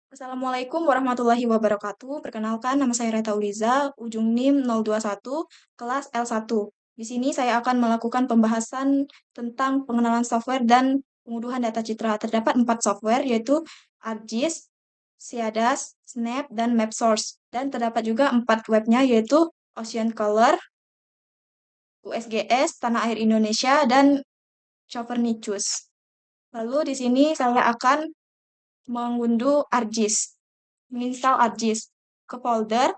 Assalamualaikum warahmatullahi wabarakatuh. Perkenalkan, nama saya Reta Uliza, ujung NIM 021, kelas L1. Di sini saya akan melakukan pembahasan tentang pengenalan software dan pengunduhan data citra. Terdapat 4 software, yaitu ArcGIS, Ciadas, Snap, dan MapSource. Dan terdapat juga 4 webnya, yaitu Ocean Color, USGS, Tanah Air Indonesia, dan Copernicus. Lalu di sini saya akan mengunduh ArcGIS, menginstal ArcGIS ke folder,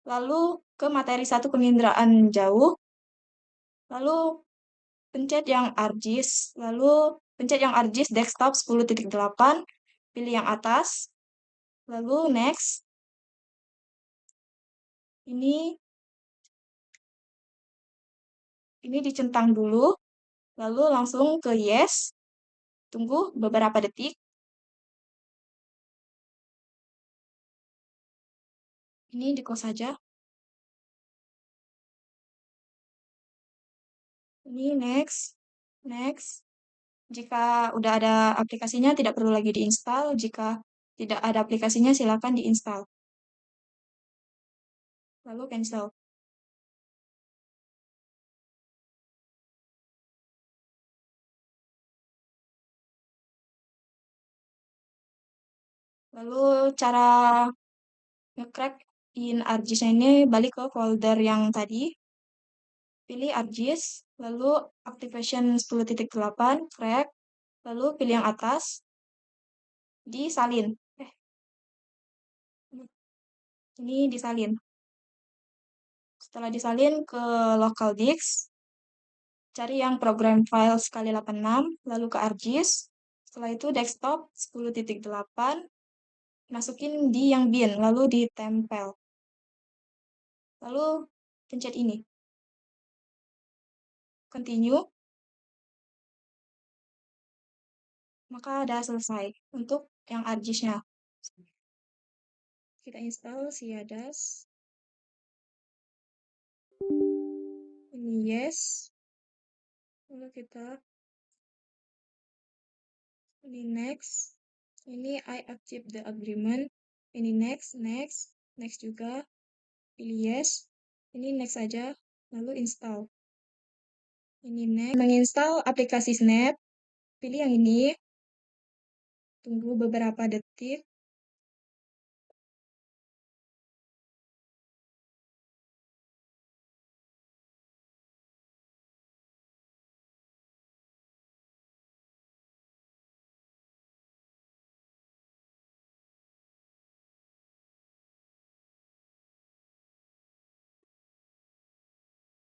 lalu ke materi 1 penginderaan jauh, lalu pencet yang ArcGIS, lalu pencet yang ArcGIS desktop 10.8, pilih yang atas, lalu next. Ini dicentang dulu, lalu langsung ke yes, tunggu beberapa detik. Ini di close saja. Ini next. Jika udah ada aplikasinya, tidak perlu lagi diinstal. Jika tidak ada aplikasinya, silakan diinstal. Lalu cancel. Lalu cara nge-crack in ArcGIS ini, balik ke folder yang tadi. Pilih ArcGIS, lalu activation 10.8, crack, lalu pilih yang atas, disalin. Ini disalin. Setelah disalin ke local disk, cari yang program file sekali 86, lalu ke ArcGIS. Setelah itu desktop 10.8, masukin di yang bin, lalu ditempel. Lalu pencet ini. Continue. Maka udah selesai untuk yang ArcGIS-nya. Kita install Ciadas. Ini yes. Lalu ini next. Ini I accept the agreement. Ini next juga. Pilih yes. Ini next saja. Lalu install. Ini next. Menginstal aplikasi Snap. Pilih yang ini. Tunggu beberapa detik.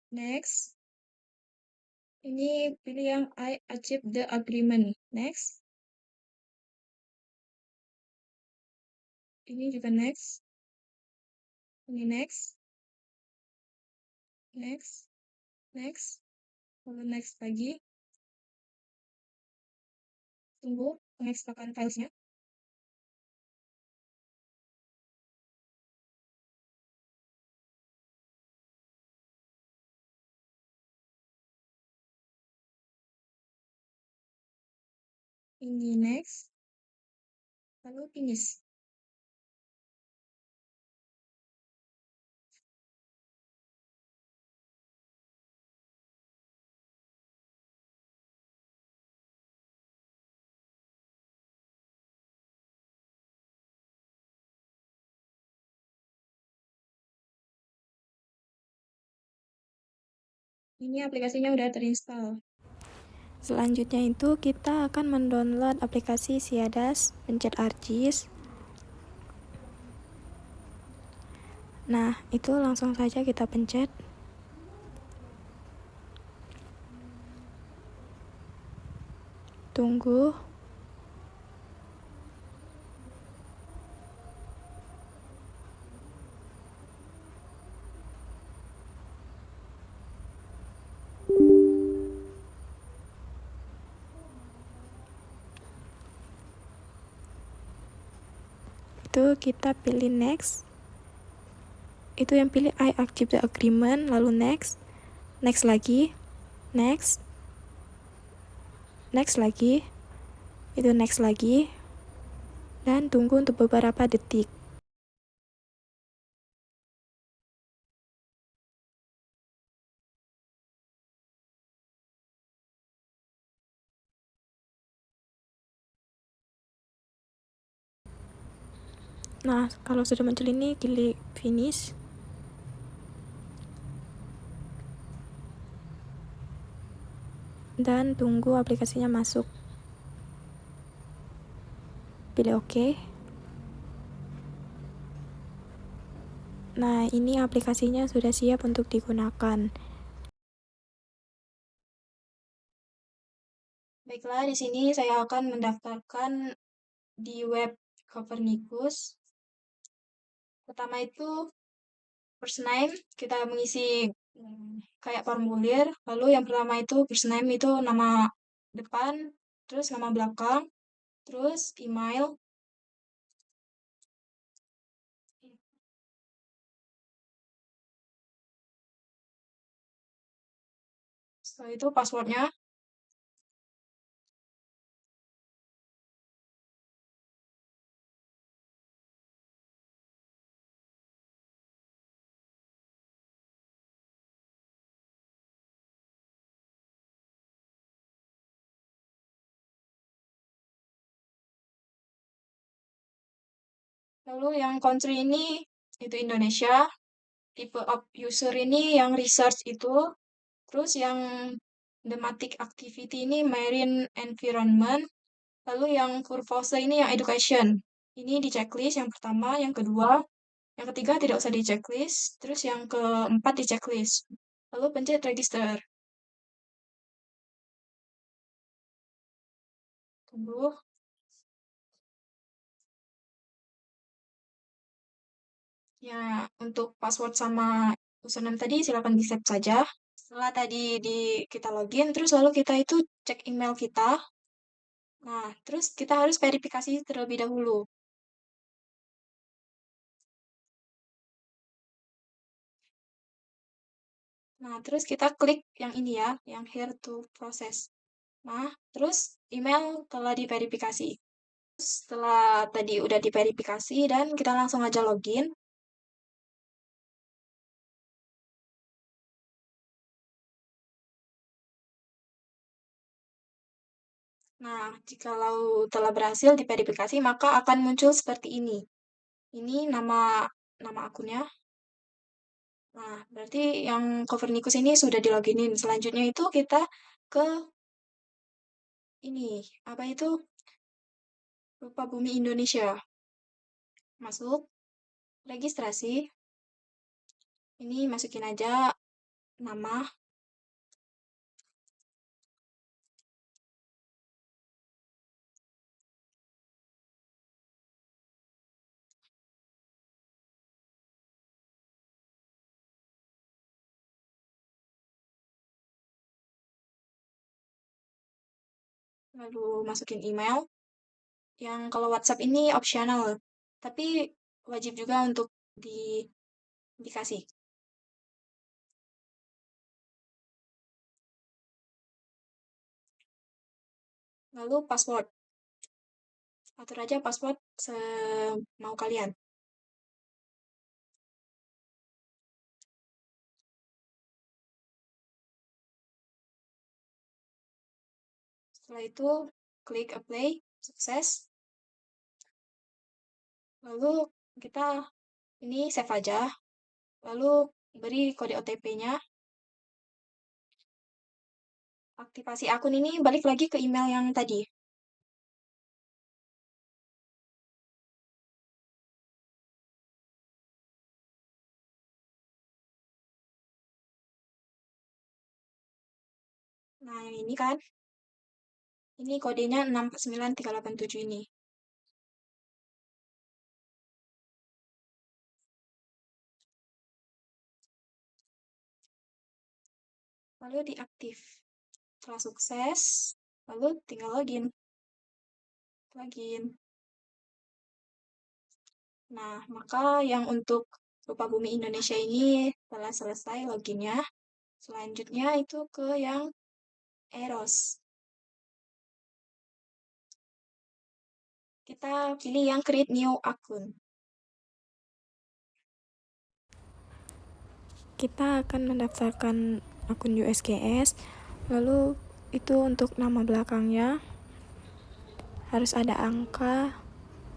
Next. Ini pilih yang I accept the agreement. Next. Ini juga next. Ini next. Lalu next lagi. Tunggu pengekstrakan filesnya. Ini next. Lalu finish. Ini aplikasinya udah terinstall. Selanjutnya itu kita akan mendownload aplikasi Ciadas, pencet ArcGIS. Nah, itu langsung saja kita pencet. Tunggu. Itu kita pilih next. Itu yang pilih I accept the agreement, lalu next lagi, next lagi, itu next lagi, dan tunggu untuk beberapa detik. Nah, kalau sudah muncul ini, klik finish. Dan tunggu aplikasinya masuk. Pilih OK. Nah, ini aplikasinya sudah siap untuk digunakan. Baiklah, di sini saya akan mendaftarkan di web Copernicus. Pertama itu first name, kita mengisi kayak formulir. Lalu yang pertama itu first name itu nama depan, terus nama belakang, terus email. Setelah itu passwordnya. Lalu yang country ini itu Indonesia. Tipe of user ini yang research itu. Terus yang thematic activity ini marine environment. Lalu yang purpose ini yang education. Ini di checklist yang pertama, yang kedua, yang ketiga tidak usah di checklist. Terus yang keempat di checklist. Lalu pencet register. Tunggu. Ya, untuk password sama username tadi silakan di-save saja. Setelah tadi kita login, terus lalu kita itu cek email kita. Nah, terus kita harus verifikasi terlebih dahulu. Nah, terus kita klik yang ini ya, yang here to process. Nah, terus email telah diverifikasi. Setelah tadi udah diverifikasi dan kita langsung aja login. Nah, jikalau telah berhasil diverifikasi, maka akan muncul seperti ini. Ini nama akunnya. Nah, berarti yang Copernicus ini sudah diloginin. Selanjutnya itu kita ke ini, apa itu? Rupa Bumi Indonesia. Masuk, registrasi. Ini masukin aja nama. Lalu masukin email. Yang kalau WhatsApp ini optional, tapi wajib juga untuk dikasih. Lalu password. Atur aja password semau kalian. Setelah itu, klik apply, sukses. Lalu kita ini save aja. Lalu beri kode OTP-nya. Aktivasi akun ini balik lagi ke email yang tadi. Nah, yang ini kan. Ini kodenya 69387 ini. Lalu diaktif. Setelah sukses, lalu tinggal login. Login. Nah, maka yang untuk Rupa Bumi Indonesia ini telah selesai loginnya. Selanjutnya itu ke yang Eros. Kita pilih yang create new akun. Kita akan mendaftarkan akun USGS, lalu itu untuk nama belakangnya harus ada angka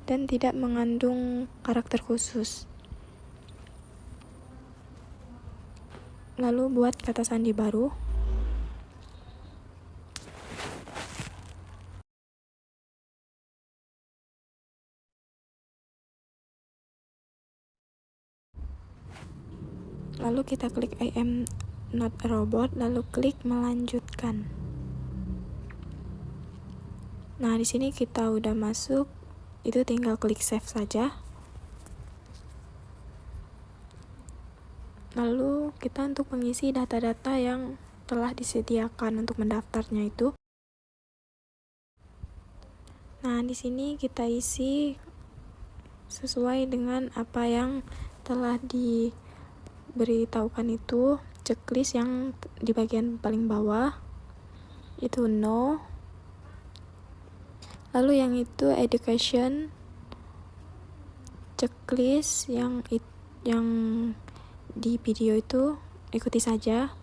dan tidak mengandung karakter khusus. Lalu buat kata sandi baru. Lalu kita klik I am not a robot, lalu klik melanjutkan. Nah, di sini kita udah masuk, itu tinggal klik save saja. Lalu kita untuk mengisi data-data yang telah disediakan untuk mendaftarnya itu. Nah, di sini kita isi sesuai dengan apa yang telah diberitahukan itu. Checklist yang di bagian paling bawah itu no. Lalu yang itu education, checklist yang di video itu ikuti saja.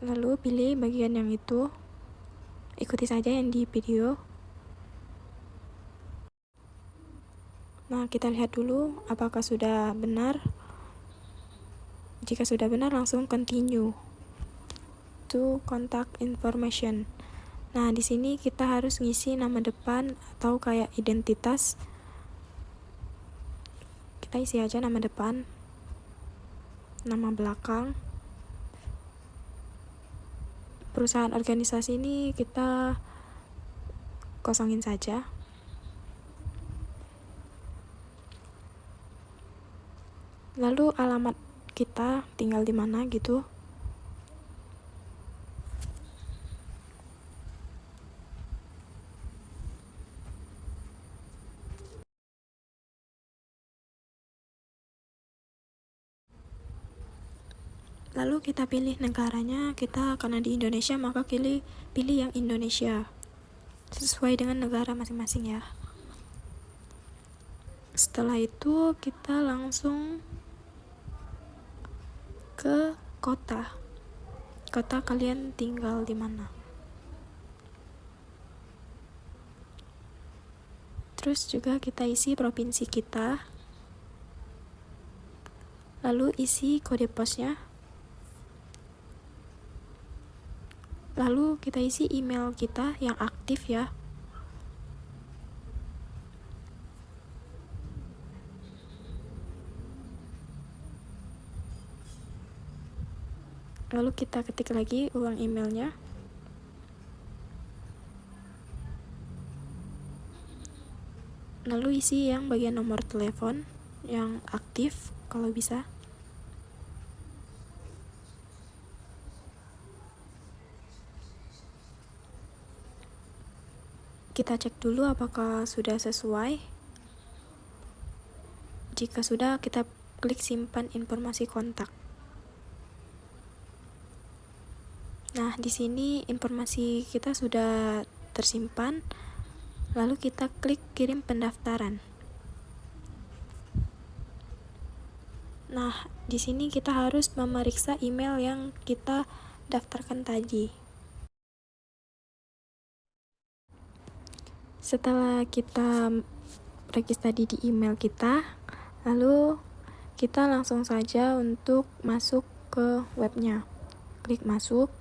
Lalu pilih bagian yang itu, ikuti saja yang di video. Nah, kita lihat dulu apakah sudah benar. Jika sudah benar, langsung continue to contact information. Nah, di sini kita harus ngisi nama depan atau kayak identitas. Kita isi aja nama depan, nama belakang. Perusahaan organisasi ini kita kosongin saja. Lalu alamat kita tinggal di mana gitu. Lalu kita pilih negaranya, kita karena di Indonesia maka pilih yang Indonesia sesuai dengan negara masing-masing ya. Setelah itu kita langsung ke kota kalian tinggal di mana. Terus juga kita isi provinsi kita, lalu isi kode posnya, lalu kita isi email kita yang aktif ya. Lalu kita ketik lagi ulang emailnya. Lalu isi yang bagian nomor telepon yang aktif kalau bisa. Kita cek dulu apakah sudah sesuai. Jika sudah, kita klik simpan informasi kontak. Nah, di sini informasi kita sudah tersimpan. Lalu kita klik kirim pendaftaran. Nah, di sini kita harus memeriksa email yang kita daftarkan tadi. Setelah kita register di email kita, lalu kita langsung saja untuk masuk ke webnya. Klik masuk.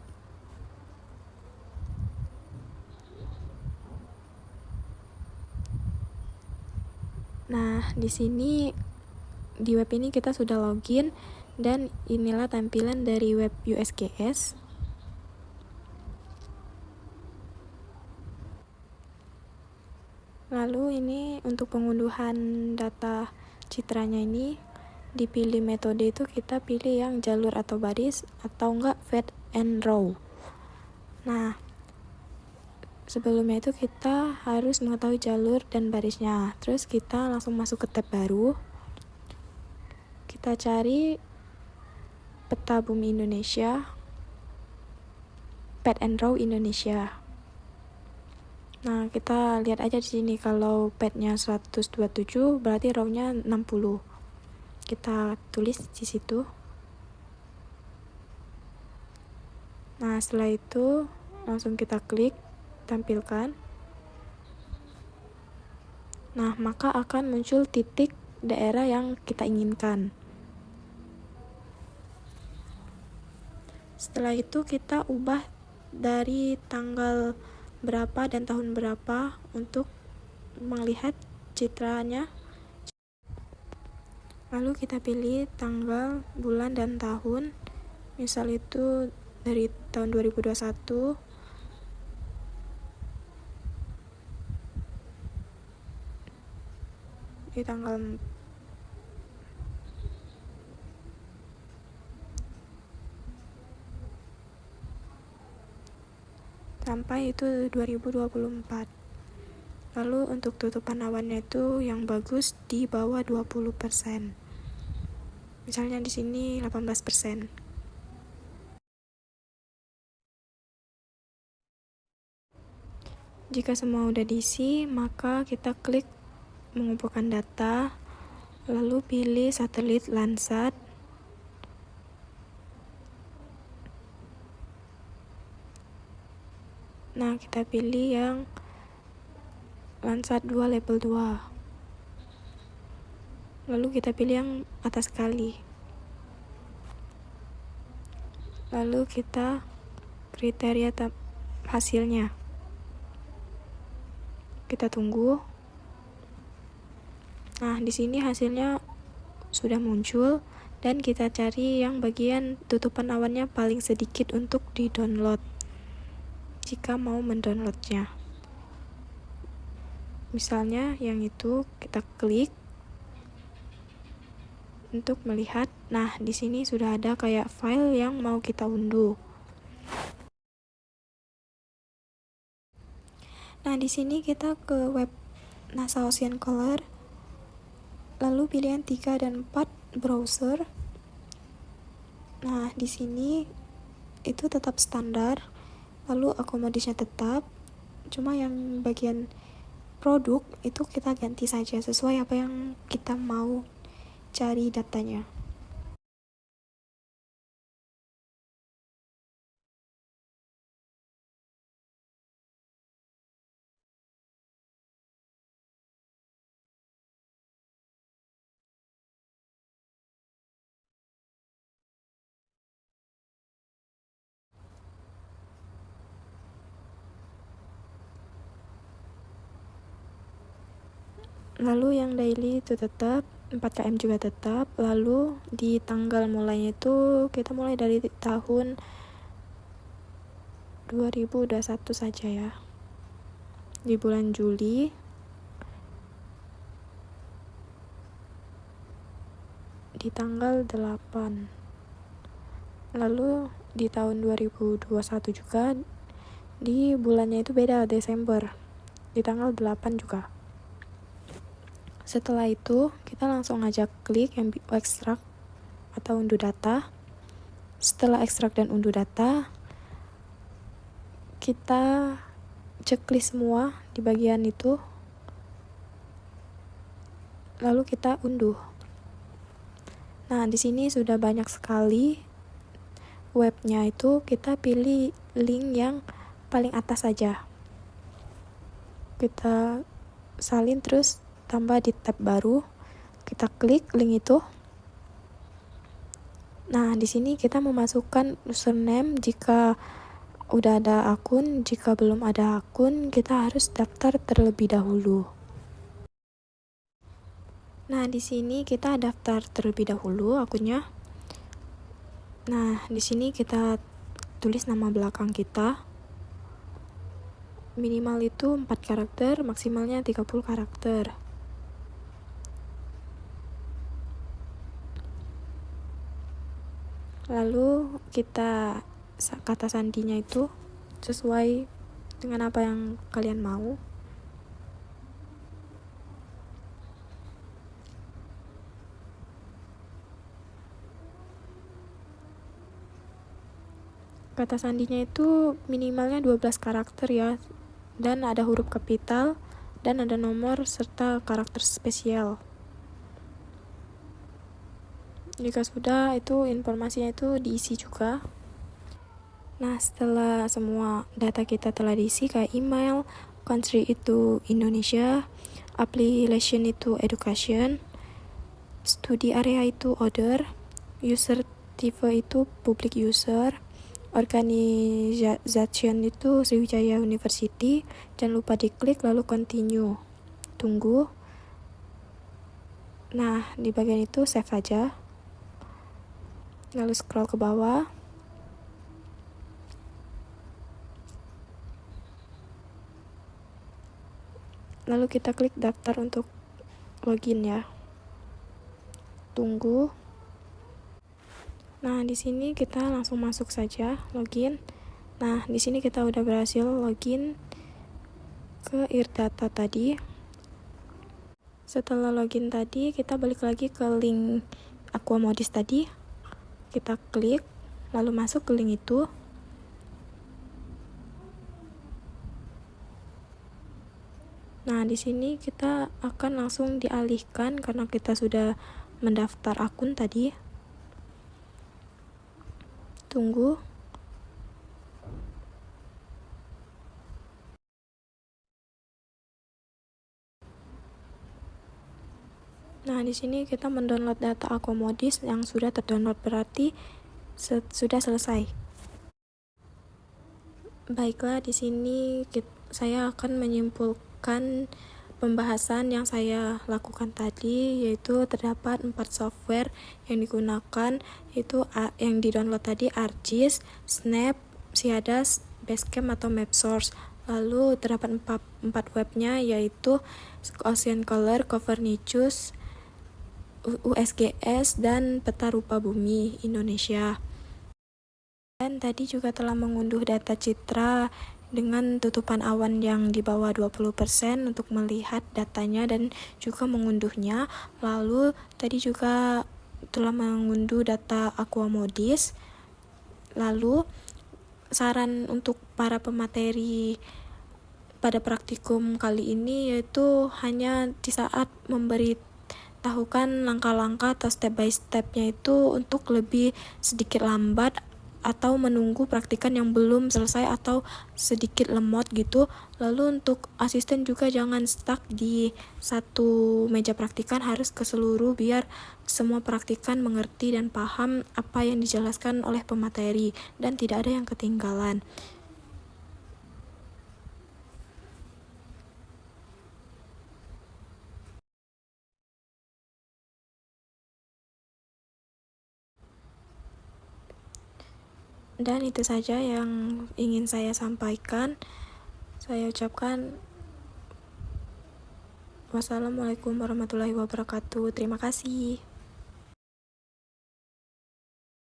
Nah, di sini di web ini kita sudah login dan inilah tampilan dari web USGS. Lalu ini untuk pengunduhan data citranya ini dipilih metode itu kita pilih yang jalur atau baris atau enggak fade and row. Nah, sebelumnya itu kita harus mengetahui jalur dan barisnya. Terus kita langsung masuk ke tab baru. Kita cari peta bumi Indonesia, pad and row Indonesia. Nah, kita lihat aja di sini, kalau padnya 127 berarti row-nya 60. Kita tulis di situ. Nah, setelah itu langsung kita klik tampilkan. Nah, maka akan muncul titik daerah yang kita inginkan. Setelah itu kita ubah dari tanggal berapa dan tahun berapa untuk melihat citranya. Lalu kita pilih tanggal, bulan, dan tahun. Misal itu dari tahun 2021. Di tanggal sampai itu 2024. Lalu untuk tutupan awannya itu yang bagus di bawah 20%. Misalnya di sini 18%. Jika semua udah diisi, maka kita klik mengumpulkan data, lalu pilih satelit Landsat. Nah, kita pilih yang Landsat 2 level 2. Lalu kita pilih yang atas sekali. Lalu kita kriteria hasilnya. Kita tunggu. Nah, di sini hasilnya sudah muncul dan kita cari yang bagian tutupan awannya paling sedikit untuk di-download. Jika mau mendownloadnya. Misalnya yang itu kita klik untuk melihat. Nah, di sini sudah ada kayak file yang mau kita unduh. Nah, di sini kita ke web NASA Ocean Color. Lalu pilihan 3 dan 4 browser. Nah, di sini itu tetap standar. Lalu akomodasinya tetap. Cuma yang bagian produk itu kita ganti saja sesuai apa yang kita mau cari datanya. Lalu yang daily itu tetap, 4 km juga tetap. Lalu di tanggal mulainya itu kita mulai dari tahun 2021 saja ya. Di bulan Juli. Di tanggal 8. Lalu di tahun 2021 juga di bulannya itu beda, Desember. Di tanggal 8 juga. Setelah itu, kita langsung aja klik yang ekstrak atau unduh data. Setelah ekstrak dan unduh data, kita checklist semua di bagian itu. Lalu kita unduh. Nah, di sini sudah banyak sekali webnya itu. Kita pilih link yang paling atas saja. Kita salin terus tambah di tab baru, kita klik link itu. Nah, di sini kita memasukkan username jika udah ada akun, jika belum ada akun kita harus daftar terlebih dahulu. Nah, di sini kita daftar terlebih dahulu akunnya. Nah, di sini kita tulis nama belakang kita. Minimal itu 4 karakter, maksimalnya 30 karakter. Lalu kita kata sandinya itu sesuai dengan apa yang kalian mau. Kata sandinya itu minimalnya 12 karakter ya, dan ada huruf kapital, dan ada nomor serta karakter spesial. Jika sudah, itu informasinya itu diisi juga. Nah, setelah semua data kita telah diisi, kayak email, country itu Indonesia, affiliation itu education, study area itu other, user type itu public user, organization itu Sriwijaya University. Jangan lupa diklik lalu continue, tunggu. Nah, di bagian itu save aja, lalu scroll ke bawah. Lalu kita klik daftar untuk login ya. Tunggu. Nah, di sini kita langsung masuk saja login. Nah, di sini kita udah berhasil login ke Irdata tadi. Setelah login tadi, kita balik lagi ke link Aquamodis tadi. Kita klik, lalu masuk ke link itu. Nah, di sini kita akan langsung dialihkan karena kita sudah mendaftar akun tadi. Tunggu. Nah, di sini kita mendownload data Aquamodis yang sudah terdownload, berarti sudah selesai. Baiklah, di sini saya akan menyimpulkan pembahasan yang saya lakukan tadi, yaitu terdapat 4 software yang digunakan, yaitu yang di-download tadi ArcGIS, Snap, Siadas, Basecamp atau MapSource. Lalu terdapat 4 webnya, yaitu Ocean Color, Copernicus, USGS, dan Peta Rupa Bumi Indonesia. Dan tadi juga telah mengunduh data citra dengan tutupan awan yang di bawah 20% untuk melihat datanya dan juga mengunduhnya. Lalu tadi juga telah mengunduh data Aquamodis. Lalu saran untuk para pemateri pada praktikum kali ini yaitu hanya di saat memberitahukan langkah-langkah atau step by step-nya itu untuk lebih sedikit lambat atau menunggu praktikan yang belum selesai atau sedikit lemot gitu. Lalu untuk asisten juga jangan stuck di satu meja praktikan, harus ke seluruh biar semua praktikan mengerti dan paham apa yang dijelaskan oleh pemateri dan tidak ada yang ketinggalan. Dan itu saja yang ingin saya sampaikan. Saya ucapkan wassalamualaikum warahmatullahi wabarakatuh. Terima kasih.